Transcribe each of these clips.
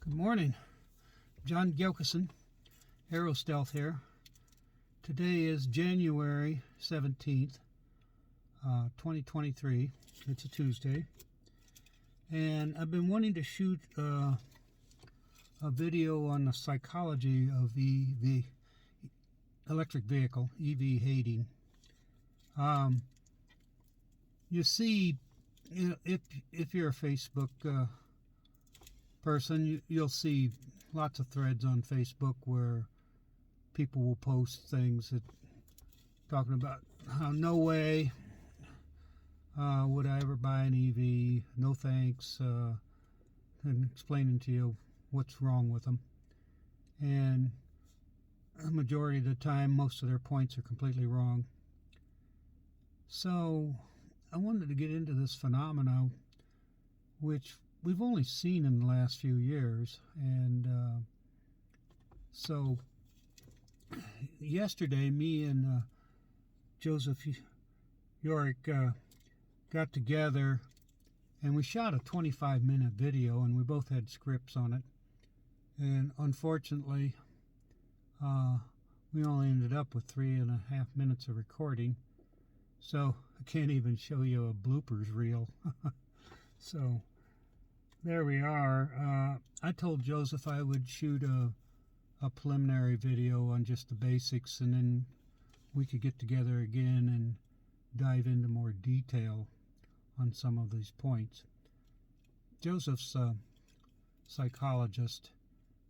Good morning. John Gilkison, Aerostealth here. Today is January 17th, 2023. It's a Tuesday. And I've been wanting to shoot a video on the psychology of the electric vehicle, EV hating. You see, if you're a Facebook person, you'll see lots of threads on Facebook where people will post things that talking about how no way would I ever buy an EV, no thanks, and explaining to you what's wrong with them. And a majority of the time, most of their points are completely wrong. So I wanted to get into this phenomena, which we've only seen in the last few years. And so yesterday, me and Joseph Yaroch got together and we shot a 25-minute video, and we both had scripts on it. And unfortunately, we only ended up with 3.5 minutes of recording. So I can't even show you a bloopers reel. So there we are. I told Joseph I would shoot a preliminary video on just the basics, and then we could get together again and dive into more detail on some of these points. Joseph's a psychologist,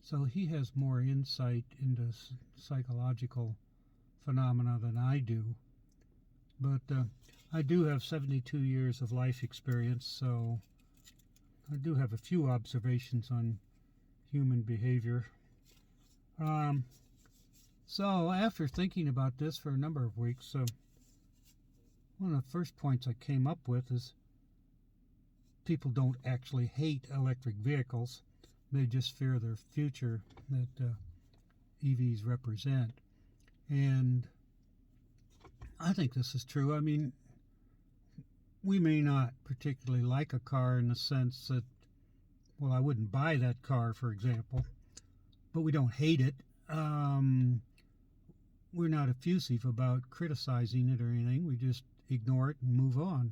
so he has more insight into psychological phenomena than I do. But I do have 72 years of life experience, so I do have a few observations on human behavior. So after thinking about this for a number of weeks, one of the first points I came up with is people don't actually hate electric vehicles. They just fear their future that EVs represent. And I think this is true. I mean, we may not particularly like a car in the sense that, well, I wouldn't buy that car, for example, but we don't hate it. We're not effusive about criticizing it or anything. We just ignore it and move on.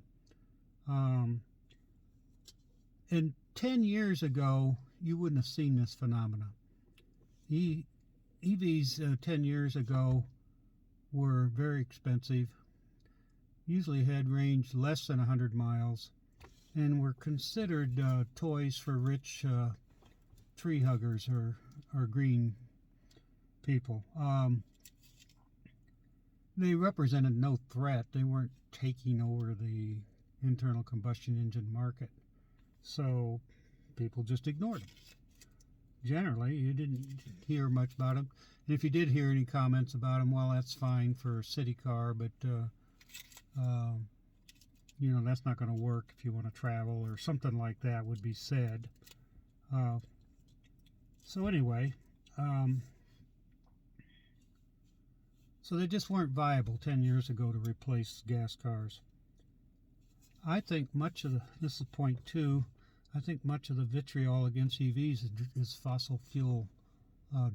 And 10 years ago, you wouldn't have seen this phenomena. EVs 10 years ago were very expensive, usually had range less than 100 miles, and were considered toys for rich tree huggers or green people. They represented no threat. They weren't taking over the internal combustion engine market. So people just ignored them. Generally, you didn't hear much about them. And if you did hear any comments about them, well, that's fine for a city car, but you know, that's not going to work if you want to travel, or something like that would be said. So anyway, so they just weren't viable 10 years ago to replace gas cars. I think much of this is point two, I think much of the vitriol against EVs is fossil fuel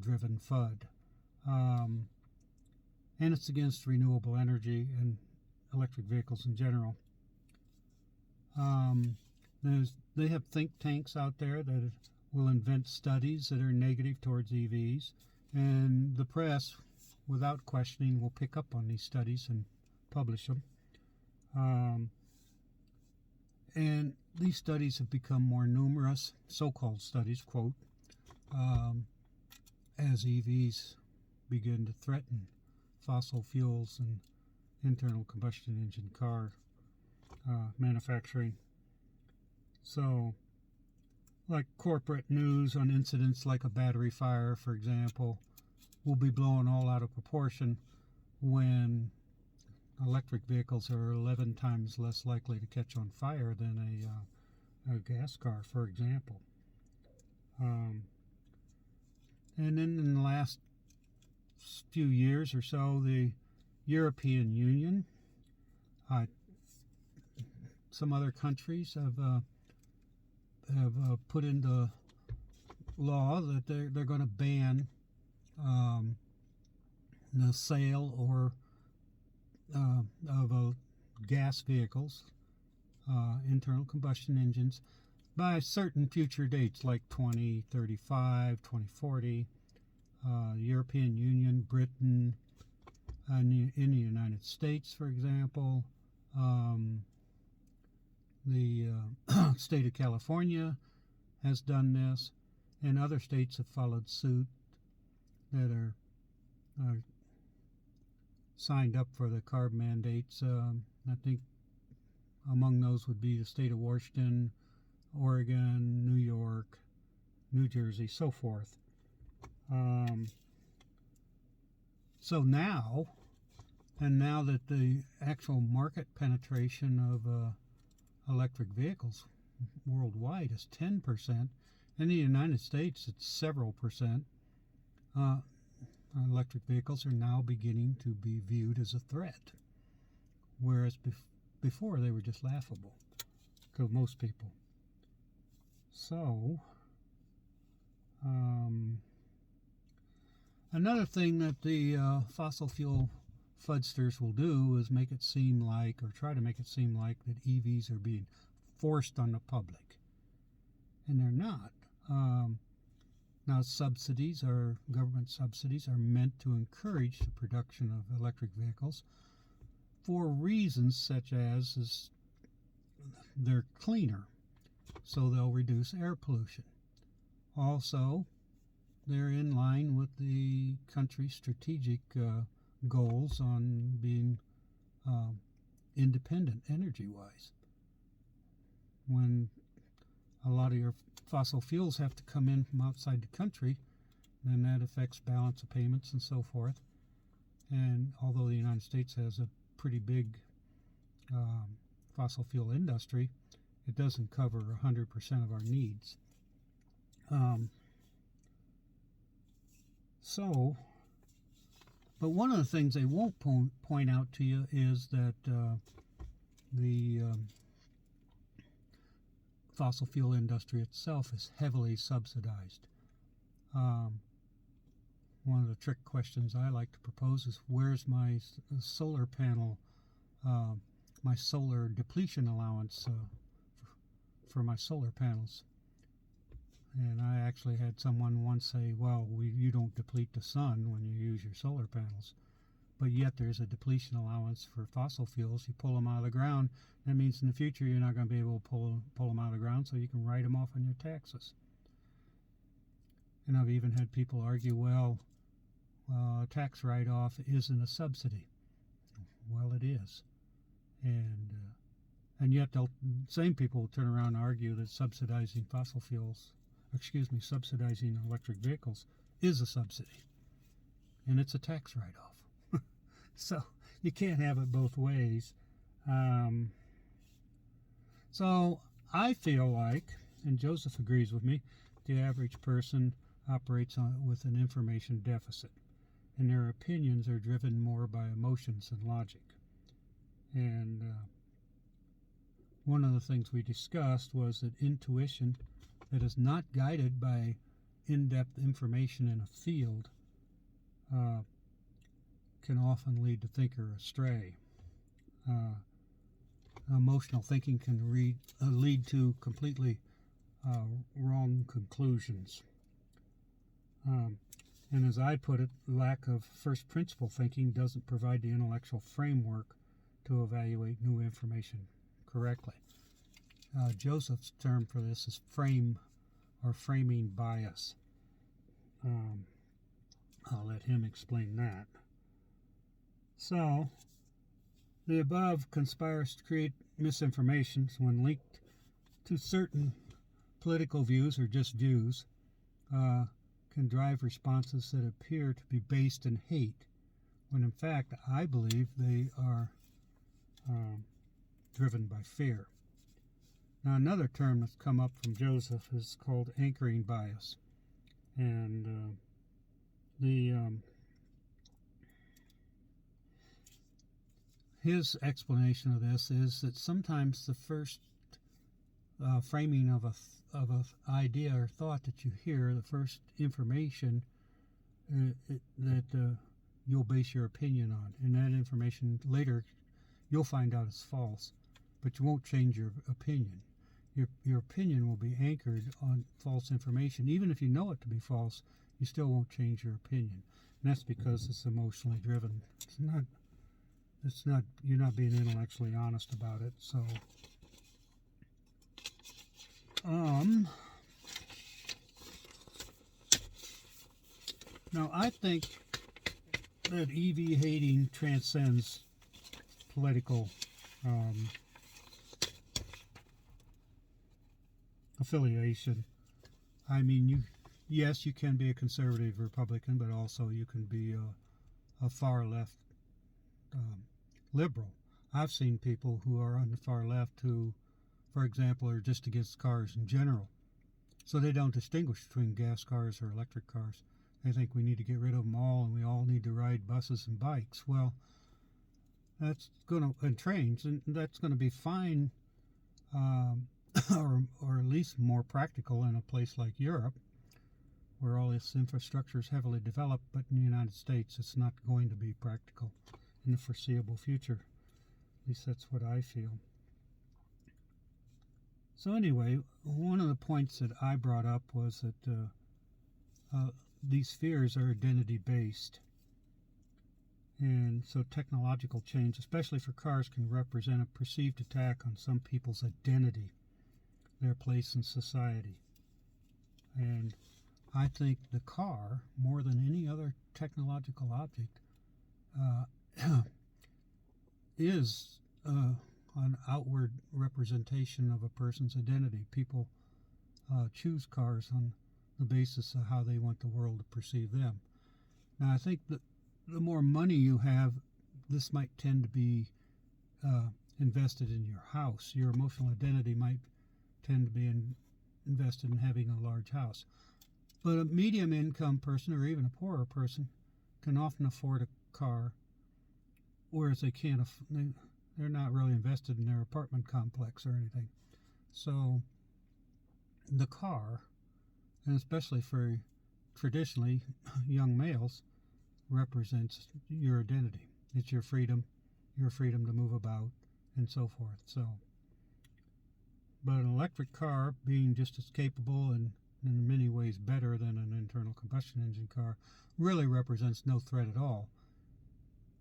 driven FUD. And it's against renewable energy and electric vehicles in general. They have think tanks out there that will invent studies that are negative towards EVs, and the press, without questioning, will pick up on these studies and publish them. And these studies have become more numerous, so-called studies, quote, as EVs begin to threaten fossil fuels and internal combustion engine car manufacturing. So, like corporate news on incidents like a battery fire, for example, will be blown all out of proportion when electric vehicles are 11 times less likely to catch on fire than a gas car, for example. And then in the last few years or so, the European Union, some other countries have put into law that they're going to ban the sale or of gas vehicles, internal combustion engines, by certain future dates like 2035, 2040. The European Union, Britain, in the United States, for example, the state of California has done this, and other states have followed suit that are signed up for the CARB mandates. I think among those would be the state of Washington, Oregon, New York, New Jersey, so forth. So now that the actual market penetration of electric vehicles worldwide is 10%, in the United States it's several percent, electric vehicles are now beginning to be viewed as a threat, whereas before they were just laughable to most people. So, another thing that the fossil fuel fudsters will do is make it seem like, or try to make it seem like, that EVs are being forced on the public. And they're not. Now, government subsidies are meant to encourage the production of electric vehicles for reasons such as they're cleaner, so they'll reduce air pollution. Also, they're in line with the country's strategic goals on being independent energy-wise. When a lot of your fossil fuels have to come in from outside the country, then that affects balance of payments and so forth. And although the United States has a pretty big fossil fuel industry, it doesn't cover 100% of our needs. But one of the things they won't point out to you is that the fossil fuel industry itself is heavily subsidized. One of the trick questions I like to propose is, where's my solar panel, my solar depletion allowance for my solar panels? And I actually had someone once say, well, you don't deplete the sun when you use your solar panels. But yet there's a depletion allowance for fossil fuels. You pull them out of the ground, that means in the future you're not going to be able to pull them out of the ground, so you can write them off on your taxes. And I've even had people argue, well, tax write-off isn't a subsidy. Well, it is. And yet same people will turn around and argue that subsidizing subsidizing electric vehicles is a subsidy. And it's a tax write-off. So you can't have it both ways. So I feel like, and Joseph agrees with me, the average person operates with an information deficit, and their opinions are driven more by emotions than logic. And one of the things we discussed was that intuition that is not guided by in-depth information in a field can often lead the thinker astray. Emotional thinking can lead to completely wrong conclusions. And as I put it, lack of first principle thinking doesn't provide the intellectual framework to evaluate new information correctly. Joseph's term for this is framing bias. I'll let him explain that. So, the above conspires to create misinformation when linked to certain political views or just views, can drive responses that appear to be based in hate, when in fact I believe they are driven by fear. Now, another term that's come up from Joseph is called anchoring bias. And his explanation of this is that sometimes the first framing of of an idea or thought that you hear, the first information that you'll base your opinion on, and that information later you'll find out is false, but you won't change your opinion. Your opinion will be anchored on false information. Even if you know it to be false, you still won't change your opinion. And that's because it's emotionally driven. You're not being intellectually honest about it. So, now I think that EV hating transcends political affiliation. I mean, yes, you can be a conservative Republican, but also you can be a far left liberal. I've seen people who are on the far left who, for example, are just against cars in general. So they don't distinguish between gas cars or electric cars. They think we need to get rid of them all and we all need to ride buses and bikes. Well, that's going to, and trains, and that's going to be fine, or at least more practical in a place like Europe, where all this infrastructure is heavily developed, but in the United States it's not going to be practical in the foreseeable future. At least that's what I feel. So anyway, one of the points that I brought up was that these fears are identity-based. And so technological change, especially for cars, can represent a perceived attack on some people's identity, their place in society. And I think the car, more than any other technological object, is an outward representation of a person's identity. People choose cars on the basis of how they want the world to perceive them. Now, I think that the more money you have, this might tend to be invested in your house. Your emotional identity might tend to be invested in having a large house. But a medium income person, or even a poorer person, can often afford a car, whereas they can't. They're not really invested in their apartment complex or anything. So the car, and especially for traditionally young males, represents your identity. It's your freedom to move about, and so forth. So, but an electric car, being just as capable and in many ways better than an internal combustion engine car, really represents no threat at all.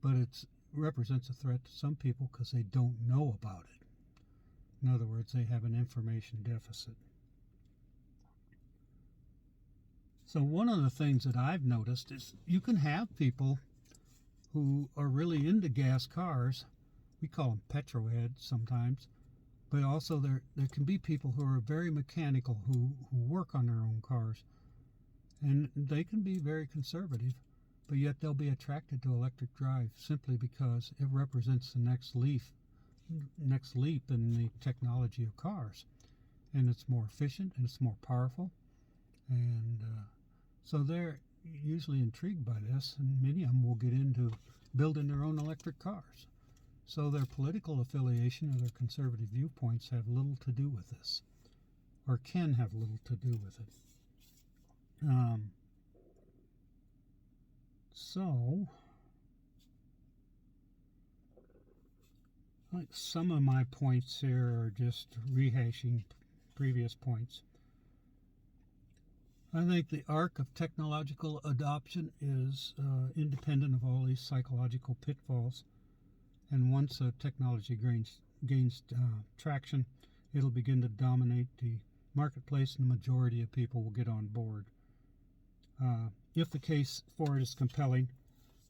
But it represents a threat to some people because they don't know about it. In other words, they have an information deficit. So one of the things that I've noticed is you can have people who are really into gas cars. We call them petrolheads sometimes. But also there can be people who are very mechanical, who work on their own cars. And they can be very conservative, but yet they'll be attracted to electric drive simply because it represents the next leap in the technology of cars. And it's more efficient and it's more powerful. And so they're usually intrigued by this, and many of them will get into building their own electric cars. So their political affiliation or their conservative viewpoints have little to do with this, or can have little to do with it. So, like some of my points here are just rehashing previous points. I think the arc of technological adoption is independent of all these psychological pitfalls. And once technology gains traction, it'll begin to dominate the marketplace, and the majority of people will get on board. If the case for it is compelling,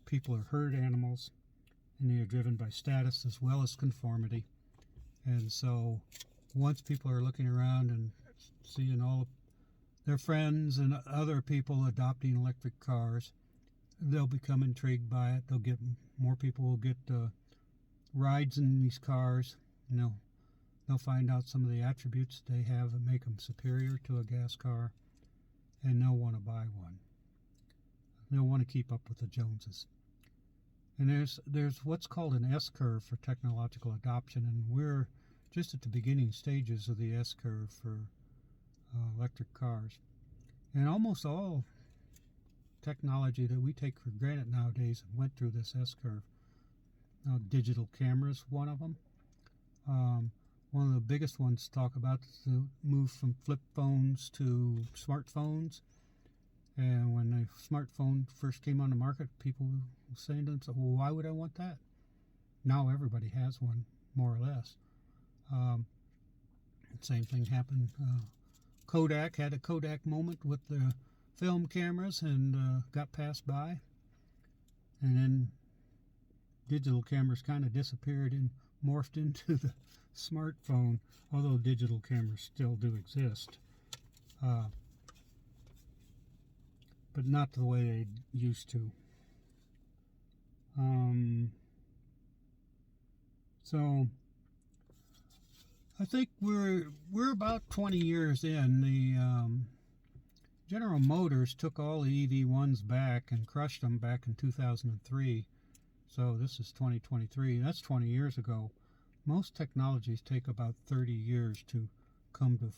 people are herd animals, and they are driven by status as well as conformity. And so once people are looking around and seeing all their friends and other people adopting electric cars, they'll become intrigued by it. More people will get rides in these cars. They'll find out some of the attributes they have that make them superior to a gas car, and they'll want to buy one. They'll want to keep up with the Joneses. And there's what's called an S-curve for technological adoption, and we're just at the beginning stages of the S-curve for electric cars. And almost all technology that we take for granted nowadays went through this S-curve. Digital cameras, one of them. One of the biggest ones to talk about is the move from flip phones to smartphones. And when the smartphone first came on the market, people were saying to themselves, well, why would I want that? Now everybody has one, more or less. Same thing happened. Kodak had a Kodak moment with the film cameras and got passed by. And then digital cameras kind of disappeared and morphed into the smartphone, although digital cameras still do exist. But not the way they used to. So I think we're about 20 years in. The General Motors took all the EV1s back and crushed them back in 2003. So this is 2023. That's 20 years ago. Most technologies take about 30 years to come to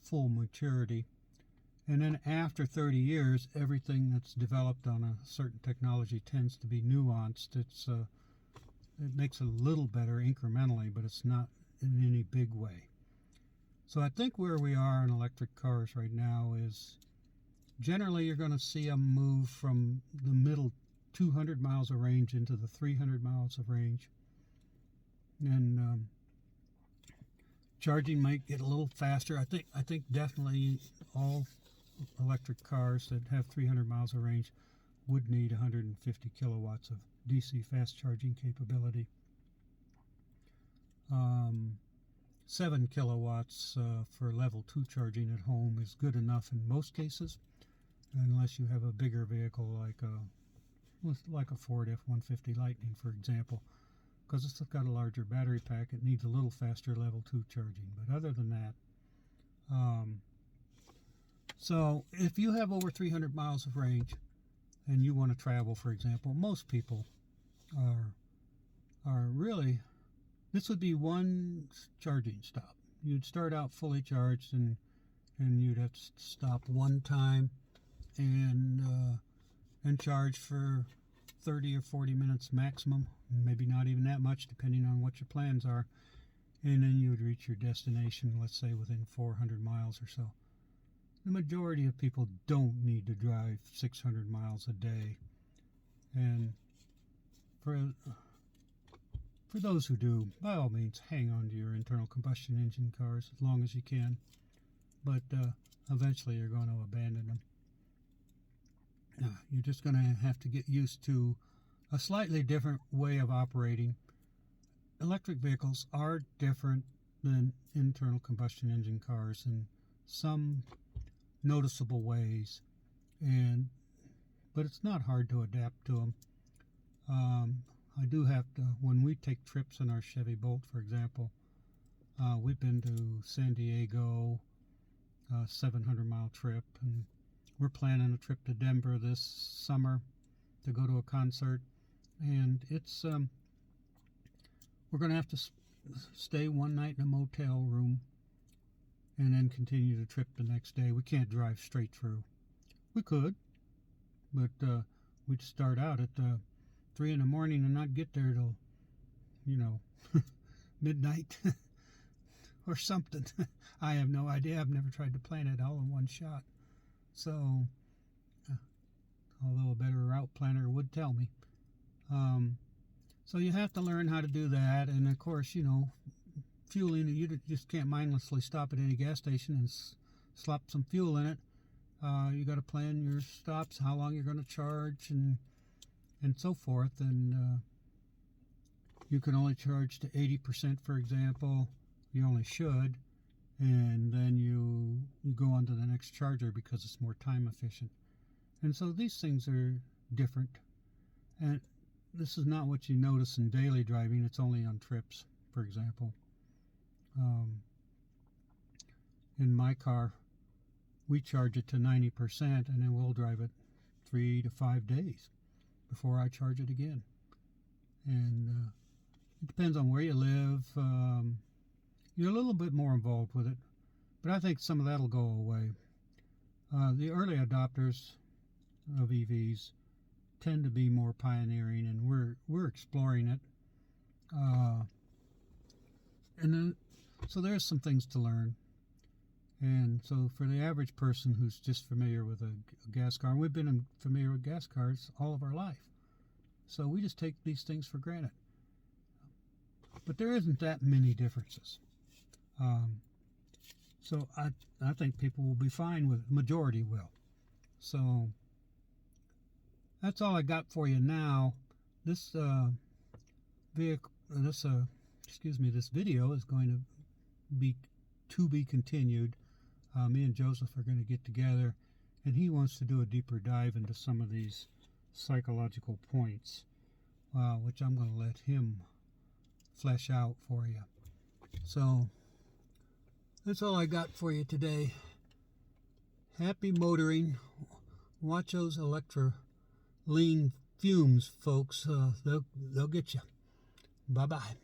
full maturity. And then after 30 years, everything that's developed on a certain technology tends to be nuanced. It makes it a little better incrementally, but it's not in any big way. So I think where we are in electric cars right now is generally you're going to see them move from the middle 200 miles of range into the 300 miles of range. And charging might get a little faster. I think definitely all electric cars that have 300 miles of range would need 150 kilowatts of DC fast charging capability. 7 kilowatts for level 2 charging at home is good enough in most cases, unless you have a bigger vehicle like a Ford F-150 Lightning, for example, because it's got a larger battery pack. It needs a little faster level 2 charging. But other than that, so if you have over 300 miles of range and you want to travel, for example, most people are really, this would be one charging stop. You'd start out fully charged and you'd have to stop one time and charge for 30 or 40 minutes maximum, maybe not even that much depending on what your plans are, and then you would reach your destination, let's say within 400 miles or so. The majority of people don't need to drive 600 miles a day, and for those who do, by all means, hang on to your internal combustion engine cars as long as you can, but eventually you're going to abandon them. You're just going to have to get used to a slightly different way of operating. Electric vehicles are different than internal combustion engine cars in some noticeable ways, but it's not hard to adapt to them. I do have to, when we take trips in our Chevy Bolt, for example, we've been to San Diego, 700-mile trip, and we're planning a trip to Denver this summer to go to a concert, and it's we're going to have to stay one night in a motel room and then continue the trip the next day. We can't drive straight through. We could, but we'd start out at 3 in the morning and not get there till, midnight or something. I have no idea. I've never tried to plan it all in one shot. So, although a better route planner would tell me. So you have to learn how to do that. And of course, fueling, you just can't mindlessly stop at any gas station and slop some fuel in it. You got to plan your stops, how long you're going to charge, and so forth. And you can only charge to 80%, for example. You only should. And then you go on to the next charger because it's more time efficient. And so these things are different. And this is not what you notice in daily driving. It's only on trips, for example. In my car, we charge it to 90%, and then we'll drive it 3 to 5 days before I charge it again. And it depends on where you live. You're a little bit more involved with it. But I think some of that will go away. The early adopters of EVs tend to be more pioneering, and we're exploring it. And then, so there's some things to learn. And so for the average person who's just familiar with a gas car, and we've been familiar with gas cars all of our life, so we just take these things for granted. But there isn't that many differences. So I think people will be fine with it. Majority will. So that's all I got for you now. This this video is going to be continued. Me and Joseph are going to get together, and he wants to do a deeper dive into some of these psychological points, which I'm going to let him flesh out for you. So that's all I got for you today. Happy motoring. Watch those electroline fumes, folks. They'll get you. Bye-bye.